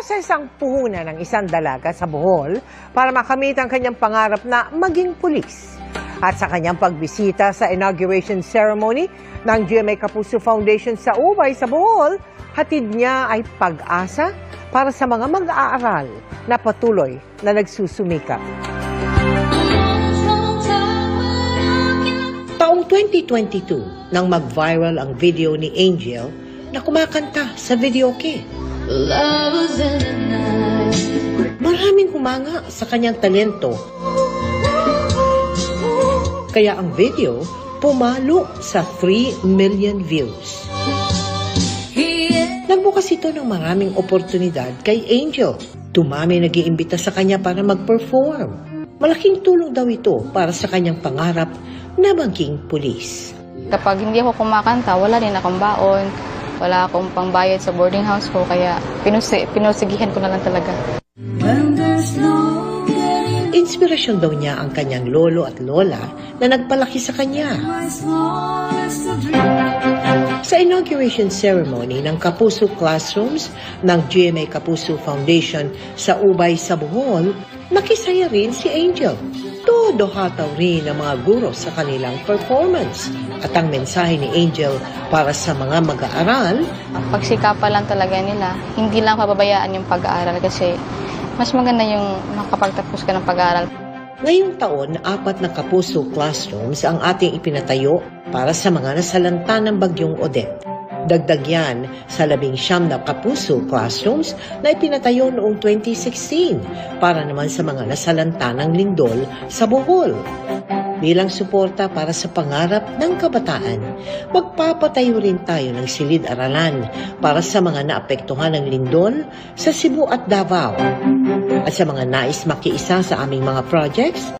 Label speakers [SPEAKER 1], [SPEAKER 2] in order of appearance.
[SPEAKER 1] sa isang puhunan ng isang dalaga sa Bohol para makamit ang kanyang pangarap na maging pulis. At sa kanyang pagbisita sa inauguration ceremony ng GMA Kapuso Foundation sa Ubay sa Bohol, hatid niya ay pag-asa para sa mga mag-aaral na patuloy na nagsusumikap. Taong 2022 nang mag-viral ang video ni Angel na kumakanta sa videoke. Maraming humanga sa kanyang talento. Kaya ang video pumalo sa 3 million views. Nagbukas ito ng maraming oportunidad kay Angel. Dumami nag-iimbita sa kanya para mag-perform. Malaking tulong daw ito para sa kanyang pangarap na maging pulis.
[SPEAKER 2] Kapag hindi ako kumakanta, wala rin akong baon. Wala akong pangbayad sa boarding house ko, kaya pinusigihan ko na lang talaga.
[SPEAKER 1] Inspirasyon daw niya ang kanyang lolo at lola na nagpalaki sa kanya. Sa inauguration ceremony ng Kapuso Classrooms ng GMA Kapuso Foundation sa Ubay sa Bohol, nakisaya rin si Angel. Todo hataw rin ang mga guro sa kanilang performance. At ang mensahe ni Angel para sa mga mag-aaral,
[SPEAKER 2] Pagsikapan lang talaga nila, hindi lang pababayaan yung pag-aaral kasi mas maganda yung makapagtapos ka ng pag-aaral.
[SPEAKER 1] ngayong taon, 4 na Kapuso Classrooms ang ating ipinatayo para sa mga nasalanta ng Bagyong Odette. Dagdag yan sa 19 na Kapuso Classrooms na ipinatayo noong 2016 para naman sa mga nasalanta ng lindol sa Bohol. Bilang suporta para sa pangarap ng kabataan, magpapatayo rin tayo ng silid-aralan para sa mga naapektuhan ng lindol sa Cebu at Davao. At sa mga nais makiisa sa aming mga projects,